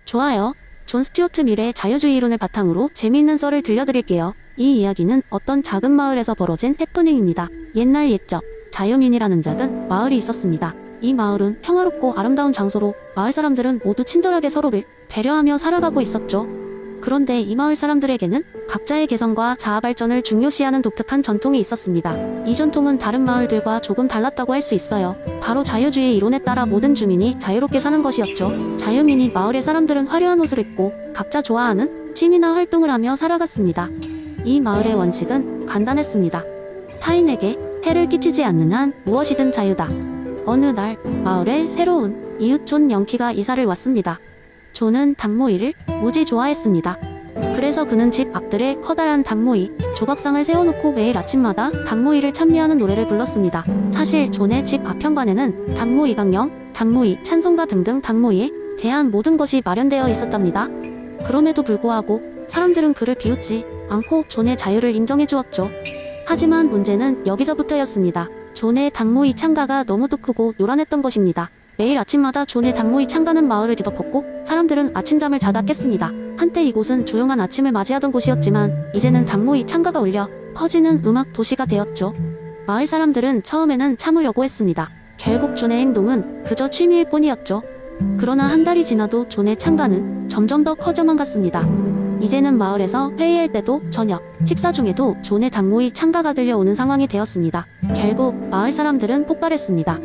좋아요. 존 스튜어트 밀의 자유주의 이론을 바탕으로 재미있는 썰을 들려드릴게요. 이 이야기는 어떤 작은 마을에서 벌어진 해프닝입니다. 옛날 옛적 자유민이라는 작은 마을이 있었습니다. 이 마을은 평화롭고 아름다운 장소로 마을 사람들은 모두 친절하게 서로를 배려하며 살아가고 있었죠. 그런데 이 마을 사람들에게는 각자의 개성과 자아 발전을 중요시하는 독특한 전통이 있었습니다. 이 전통은 다른 마을들과 조금 달랐다고 할 수 있어요. 바로 자유주의 이론에 따라 모든 주민이 자유롭게 사는 것이었죠. 자유민이 마을의 사람들은 화려한 옷을 입고 각자 좋아하는 취미나 활동을 하며 살아갔습니다. 이 마을의 원칙은 간단했습니다. 타인에게 해를 끼치지 않는 한 무엇이든 자유다. 어느 날 마을에 새로운 이웃 존 영키가 이사를 왔습니다. 존은 닭모이를 무지 좋아했습니다. 그래서 그는 집 앞들에 커다란 닭모이 조각상을 세워놓고 매일 아침마다 닭모이를 찬미하는 노래를 불렀습니다. 사실 존의 집 앞 현관에는 닭모이 강령, 닭모이 찬송가 등등 닭모이에 대한 모든 것이 마련되어 있었답니다. 그럼에도 불구하고 사람들은 그를 비웃지 않고 존의 자유를 인정해 주었죠. 하지만 문제는 여기서부터였습니다. 존의 닭모이 창가가 너무도 크고 요란했던 것입니다. 매일 아침마다 존의 닭모이 창가는 마을을 뒤덮었고 사람들은 아침잠을 자다 깼습니다. 한때 이곳은 조용한 아침을 맞이하던 곳이었지만 이제는 닭모이 창가가 울려 퍼지는 음악 도시가 되었죠. 마을 사람들은 처음에는 참으려고 했습니다. 결국 존의 행동은 그저 취미일 뿐이었죠. 그러나 한 달이 지나도 존의 창가는 점점 더 커져만 갔습니다. 이제는 마을에서 회의할 때도 저녁, 식사 중에도 존의 닭모이 창가가 들려오는 상황이 되었습니다. 결국 마을 사람들은 폭발했습니다.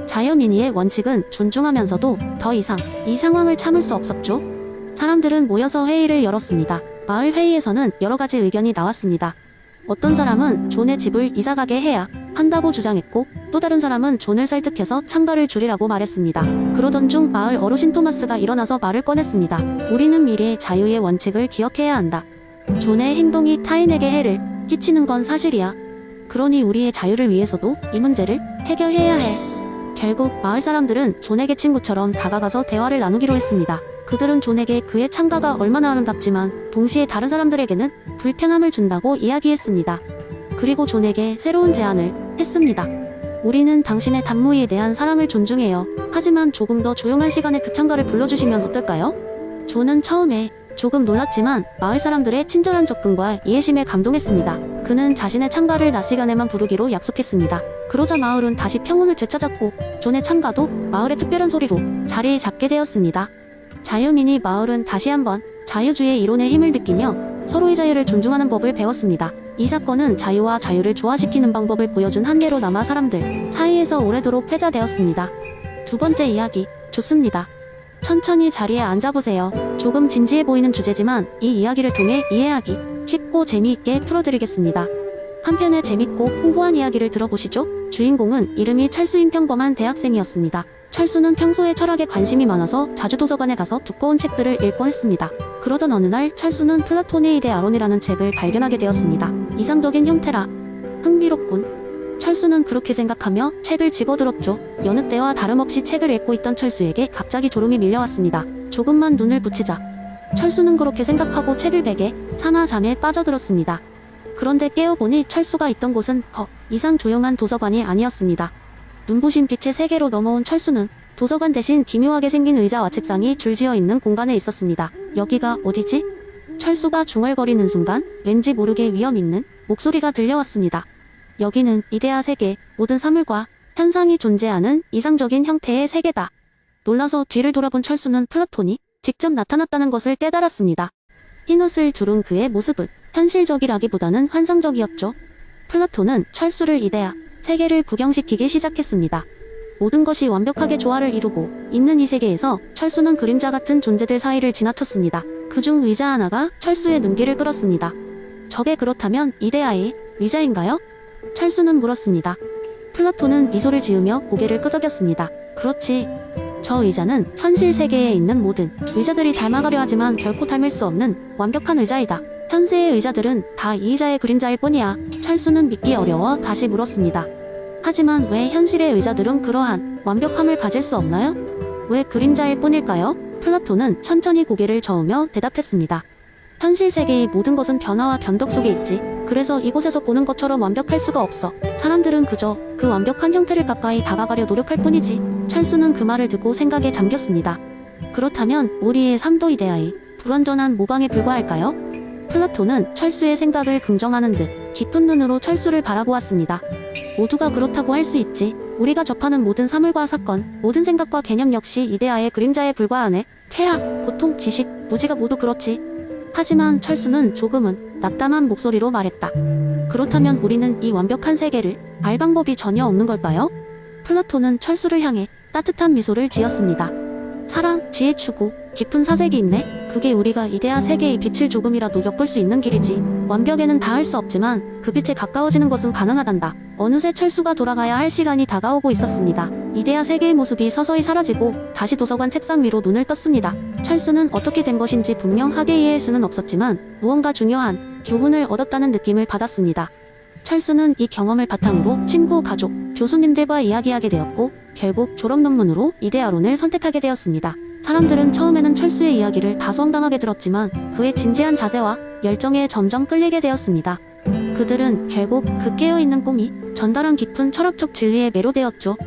자유민의의 원칙은 존중하면서도 더 이상 이 상황을 참을 수 없었죠. 사람들은 모여서 회의를 열었습니다. 마을 회의에서는 여러 가지 의견이 나왔습니다. 어떤 사람은 존의 집을 이사가게 해야 한다고 주장했고 또 다른 사람은 존을 설득해서 창가를 줄이라고 말했습니다. 그러던 중 마을 어르신 토마스가 일어나서 말을 꺼냈습니다. 우리는 미래의 자유의 원칙을 기억해야 한다. 존의 행동이 타인에게 해를 끼치는 건 사실이야. 그러니 우리의 자유를 위해서도 이 문제를 해결해야 해. 결국 마을 사람들은 존에게 친구처럼 다가가서 대화를 나누기로 했습니다. 그들은 존에게 그의 창가가 얼마나 아름답지만 동시에 다른 사람들에게는 불편함을 준다고 이야기했습니다. 그리고 존에게 새로운 제안을 했습니다. 우리는 당신의 닭모이에 대한 사랑을 존중해요. 하지만 조금 더 조용한 시간에 그 창가를 불러주시면 어떨까요? 존은 처음에 조금 놀랐지만 마을 사람들의 친절한 접근과 이해심에 감동했습니다. 그는 자신의 창가를 낮 시간에만 부르기로 약속했습니다. 그러자 마을은 다시 평온을 되찾았고 존의 창가도 마을의 특별한 소리로 자리 잡게 되었습니다. 자유민의 마을은 다시 한번 자유주의의 이론의 힘을 느끼며 서로의 자유를 존중하는 법을 배웠습니다. 이 사건은 자유와 자유를 조화시키는 방법을 보여준 한 예로 남아 사람들 사이에서 오래도록 회자되었습니다. 두 번째 이야기, 좋습니다. 천천히 자리에 앉아보세요. 조금 진지해 보이는 주제지만 이 이야기를 통해 이해하기 쉽고 재미있게 풀어드리겠습니다. 한편의 재밌고 풍부한 이야기를 들어보시죠. 주인공은 이름이 철수인 평범한 대학생이었습니다. 철수는 평소에 철학에 관심이 많아서 자주 도서관에 가서 두꺼운 책들을 읽곤 했습니다. 그러던 어느 날 철수는 플라톤의 이데 아론이라는 책을 발견하게 되었습니다. 이상적인 형태라 흥미롭군. 철수는 그렇게 생각하며 책을 집어들었죠. 여느 때와 다름없이 책을 읽고 있던 철수에게 갑자기 졸음이 밀려왔습니다. 조금만 눈을 붙이자. 철수는 그렇게 생각하고 책을 베개 삼아 잠에 빠져들었습니다. 그런데 깨어보니 철수가 있던 곳은 이상 조용한 도서관이 아니었습니다. 눈부신 빛의 세계로 넘어온 철수는 도서관 대신 기묘하게 생긴 의자와 책상이 줄지어 있는 공간에 있었습니다. 여기가 어디지? 철수가 중얼거리는 순간 왠지 모르게 위험 있는 목소리가 들려왔습니다. 여기는 이데아 세계, 모든 사물과 현상이 존재하는 이상적인 형태의 세계다. 놀라서 뒤를 돌아본 철수는 플라톤이 직접 나타났다는 것을 깨달았습니다. 흰옷을 두른 그의 모습은 현실적이라기보다는 환상적이었죠. 플라톤은 철수를 이데아 세계를 구경시키기 시작했습니다. 모든 것이 완벽하게 조화를 이루고 있는 이 세계에서 철수는 그림자 같은 존재들 사이를 지나쳤습니다. 그중 의자 하나가 철수의 눈길을 끌었습니다. 저게 그렇다면 이데아의 의자인가요? 철수는 물었습니다. 플라톤은 미소를 지으며 고개를 끄덕였습니다. 그렇지. 저 의자는 현실 세계에 있는 모든 의자들이 닮아가려 하지만 결코 닮을 수 없는 완벽한 의자이다. 현세의 의자들은 다 이 의자의 그림자일 뿐이야. 철수는 믿기 어려워 다시 물었습니다. 하지만 왜 현실의 의자들은 그러한 완벽함을 가질 수 없나요? 왜 그림자일 뿐일까요? 플라톤은 천천히 고개를 저으며 대답했습니다. 현실 세계의 모든 것은 변화와 변덕 속에 있지. 그래서 이곳에서 보는 것처럼 완벽할 수가 없어. 사람들은 그저 그 완벽한 형태를 가까이 다가가려 노력할 뿐이지. 철수는 그 말을 듣고 생각에 잠겼습니다. 그렇다면 우리의 삶도 이데아의 불완전한 모방에 불과할까요? 플라톤은 철수의 생각을 긍정하는 듯 깊은 눈으로 철수를 바라보았습니다. 모두가 그렇다고 할 수 있지. 우리가 접하는 모든 사물과 사건, 모든 생각과 개념 역시 이데아의 그림자에 불과하네. 쾌락, 고통, 지식, 무지가 모두 그렇지. 하지만 철수는 조금은 낙담한 목소리로 말했다. 그렇다면 우리는 이 완벽한 세계를 알 방법이 전혀 없는 걸까요? 플라톤은 철수를 향해 따뜻한 미소를 지었습니다. 사랑, 지혜 추구, 깊은 사색이 있네. 그게 우리가 이데아 세계의 빛을 조금이라도 엿볼 수 있는 길이지. 완벽에는 닿을 수 없지만 그 빛에 가까워지는 것은 가능하단다. 어느새 철수가 돌아가야 할 시간이 다가오고 있었습니다. 이데아 세계의 모습이 서서히 사라지고 다시 도서관 책상 위로 눈을 떴습니다. 철수는 어떻게 된 것인지 분명하게 이해할 수는 없었지만 무언가 중요한 교훈을 얻었다는 느낌을 받았습니다. 철수는 이 경험을 바탕으로 친구, 가족, 교수님들과 이야기하게 되었고 결국 졸업 논문으로 이데아론을 선택하게 되었습니다. 사람들은 처음에는 철수의 이야기를 다소황당하게 들었지만 그의 진지한 자세와 열정에 점점 끌리게 되었습니다. 그들은 결국 그 깨어있는 꿈이 전달한 깊은 철학적 진리에 매료되었죠.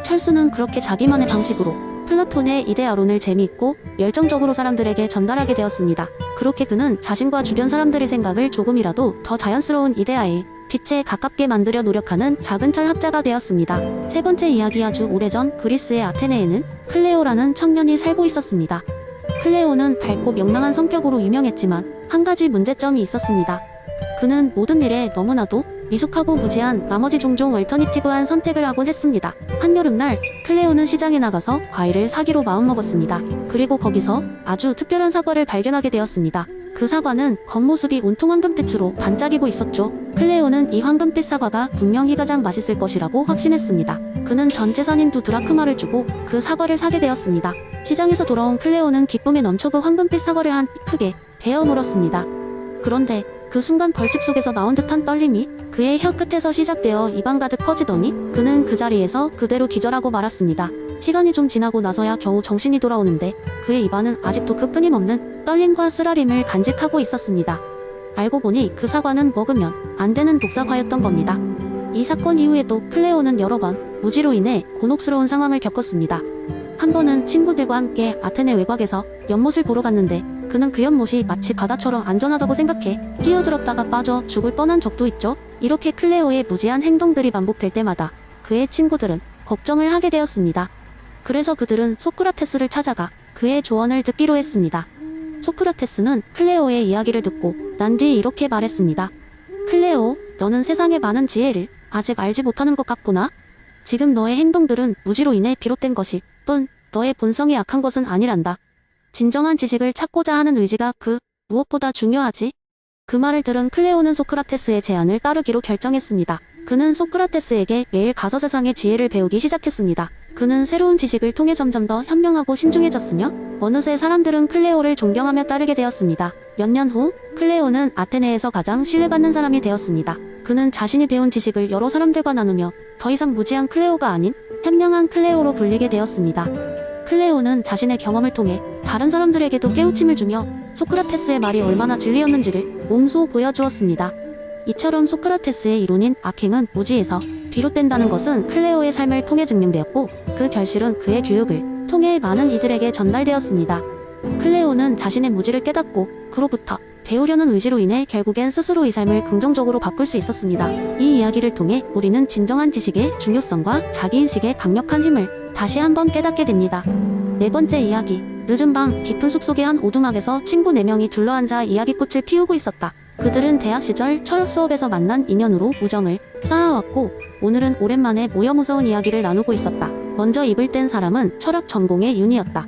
철수는 그렇게 자기만의 방식으로 플라톤의 이데아론을 재미있고 열정적으로 사람들에게 전달하게 되었습니다. 그렇게 그는 자신과 주변 사람들의 생각을 조금이라도 더 자연스러운 이데아에 빛에 가깝게 만들려 노력하는 작은 철학자가 되었습니다. 세 번째 이야기. 아주 오래전 그리스의 아테네에는 클레오라는 청년이 살고 있었습니다. 클레오는 밝고 명랑한 성격으로 유명했지만 한 가지 문제점이 있었습니다. 그는 모든 일에 너무나도 미숙하고 무지한 나머지 종종 얼터니티브한 선택을 하곤 했습니다. 한여름날 클레오는 시장에 나가서 과일을 사기로 마음먹었습니다. 그리고 거기서 아주 특별한 사과를 발견하게 되었습니다. 그 사과는 겉모습이 온통 황금빛으로 반짝이고 있었죠. 클레오는 이 황금빛 사과가 분명히 가장 맛있을 것이라고 확신했습니다. 그는 전 재산인 2 드라크마를 주고 그 사과를 사게 되었습니다. 시장에서 돌아온 클레오는 기쁨에 넘쳐 그 황금빛 사과를 한 입 크게 베어 물었습니다. 그런데 그 순간 벌집 속에서 나온 듯한 떨림이 그의 혀 끝에서 시작되어 입안 가득 퍼지더니 그는 그 자리에서 그대로 기절하고 말았습니다. 시간이 좀 지나고 나서야 겨우 정신이 돌아오는데 그의 입안은 아직도 그 끊임없는 떨림과 쓰라림을 간직하고 있었습니다. 알고 보니 그 사과는 먹으면 안 되는 독사과였던 겁니다. 이 사건 이후에도 클레오는 여러 번 무지로 인해 곤혹스러운 상황을 겪었습니다. 한 번은 친구들과 함께 아테네 외곽에서 연못을 보러 갔는데 그는 그 연못이 마치 바다처럼 안전하다고 생각해 뛰어들었다가 빠져 죽을 뻔한 적도 있죠. 이렇게 클레오의 무지한 행동들이 반복될 때마다 그의 친구들은 걱정을 하게 되었습니다. 그래서 그들은 소크라테스를 찾아가 그의 조언을 듣기로 했습니다. 소크라테스는 클레오의 이야기를 듣고 난 뒤 이렇게 말했습니다. 클레오, 너는 세상의 많은 지혜를 아직 알지 못하는 것 같구나. 지금 너의 행동들은 무지로 인해 비롯된 것이 뿐 너의 본성이 약한 것은 아니란다. 진정한 지식을 찾고자 하는 의지가 그 무엇보다 중요하지. 그 말을 들은 클레오는 소크라테스의 제안을 따르기로 결정했습니다. 그는 소크라테스에게 매일 가서 세상의 지혜를 배우기 시작했습니다. 그는 새로운 지식을 통해 점점 더 현명하고 신중해졌으며 어느새 사람들은 클레오를 존경하며 따르게 되었습니다. 몇 년 후 클레오는 아테네에서 가장 신뢰받는 사람이 되었습니다. 그는 자신이 배운 지식을 여러 사람들과 나누며 더 이상 무지한 클레오가 아닌 현명한 클레오로 불리게 되었습니다. 클레오는 자신의 경험을 통해 다른 사람들에게도 깨우침을 주며 소크라테스의 말이 얼마나 진리였는지를 몸소 보여주었습니다. 이처럼 소크라테스의 이론인 악행은 무지에서 비롯된다는 것은 클레오의 삶을 통해 증명되었고 그 결실은 그의 교육을 통해 많은 이들에게 전달되었습니다. 클레오는 자신의 무지를 깨닫고 그로부터 배우려는 의지로 인해 결국엔 스스로 이 삶을 긍정적으로 바꿀 수 있었습니다. 이 이야기를 통해 우리는 진정한 지식의 중요성과 자기인식의 강력한 힘을 다시 한번 깨닫게 됩니다. 네 번째 이야기. 늦은 밤 깊은 숲속의 한 오두막에서 친구 4명이 둘러앉아 이야기꽃을 피우고 있었다. 그들은 대학 시절 철학 수업에서 만난 인연으로 우정을 쌓아왔고 오늘은 오랜만에 모여 무서운 이야기를 나누고 있었다. 먼저 입을 뗀 사람은 철학 전공의 윤이었다.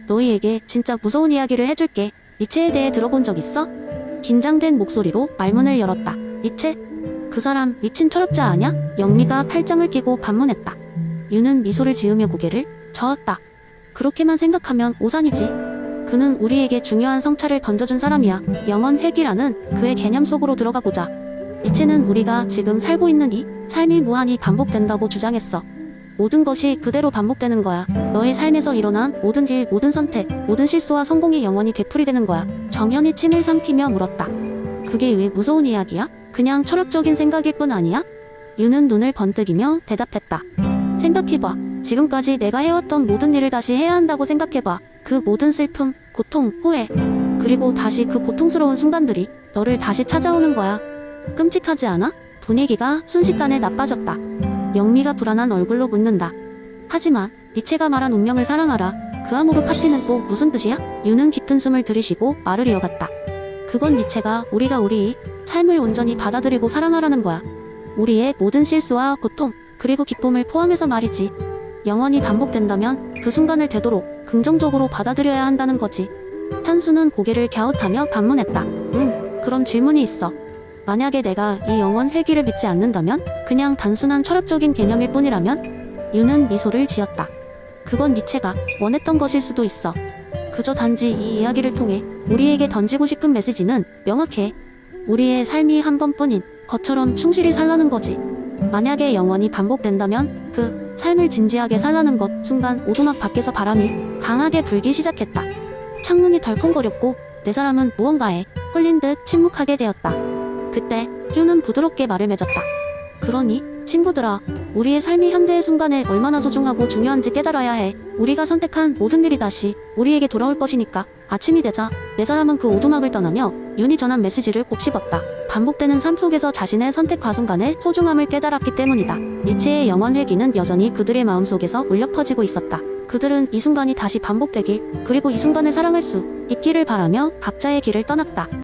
너희에게 진짜 무서운 이야기를 해줄게. 니체에 대해 들어본 적 있어? 긴장된 목소리로 말문을 열었다. 니체? 그 사람 미친 철학자 아냐? 영미가 팔짱을 끼고 반문했다. 윤은 미소를 지으며 고개를 저었다. 그렇게만 생각하면 오산이지. 그는 우리에게 중요한 성찰을 던져준 사람이야. 영원 회귀라는 그의 개념 속으로 들어가보자. 니체는 우리가 지금 살고 있는 이 삶이 무한히 반복된다고 주장했어. 모든 것이 그대로 반복되는 거야. 너의 삶에서 일어난 모든 일, 모든 선택, 모든 실수와 성공이 영원히 되풀이되는 거야. 정현이 침을 삼키며 물었다. 그게 왜 무서운 이야기야? 그냥 철학적인 생각일 뿐 아니야? 윤은 눈을 번뜩이며 대답했다. 생각해봐. 지금까지 내가 해왔던 모든 일을 다시 해야 한다고 생각해봐. 그 모든 슬픔, 고통, 후회, 그리고 다시 그 고통스러운 순간들이 너를 다시 찾아오는 거야. 끔찍하지 않아? 분위기가 순식간에 나빠졌다. 영미가 불안한 얼굴로 묻는다. 하지만 니체가 말한 운명을 사랑하라. 그 암호로 파티는 또 무슨 뜻이야? 유는 깊은 숨을 들이쉬고 말을 이어갔다. 그건 니체가 우리가 우리의 삶을 온전히 받아들이고 사랑하라는 거야. 우리의 모든 실수와 고통, 그리고 기쁨을 포함해서 말이지. 영원히 반복된다면 그 순간을 되도록 긍정적으로 받아들여야 한다는 거지. 현수는 고개를 갸웃하며 반문했다. 그럼 질문이 있어. 만약에 내가 이 영원 회귀를 믿지 않는다면? 그냥 단순한 철학적인 개념일 뿐이라면? 유는 미소를 지었다. 그건 니체가 원했던 것일 수도 있어. 그저 단지 이 이야기를 통해 우리에게 던지고 싶은 메시지는 명확해. 우리의 삶이 한 번뿐인 것처럼 충실히 살라는 거지. 만약에 영원히 반복된다면 그 삶을 진지하게 살라는 것. 순간 오두막 밖에서 바람이 강하게 불기 시작했다. 창문이 덜컹거렸고 네 사람은 무언가에 홀린 듯 침묵하게 되었다. 그때 휴는 부드럽게 말을 맺었다. 그러니 친구들아, 우리의 삶이 현대의 순간에 얼마나 소중하고 중요한지 깨달아야 해. 우리가 선택한 모든 일이 다시 우리에게 돌아올 것이니까. 아침이 되자 네 사람은 그 오두막을 떠나며 윤이 전한 메시지를 곱씹었다. 반복되는 삶 속에서 자신의 선택과 순간의 소중함을 깨달았기 때문이다. 니체의 영원 회귀는 여전히 그들의 마음속에서 울려 퍼지고 있었다. 그들은 이 순간이 다시 반복되길, 그리고 이 순간을 사랑할 수 있기를 바라며 각자의 길을 떠났다.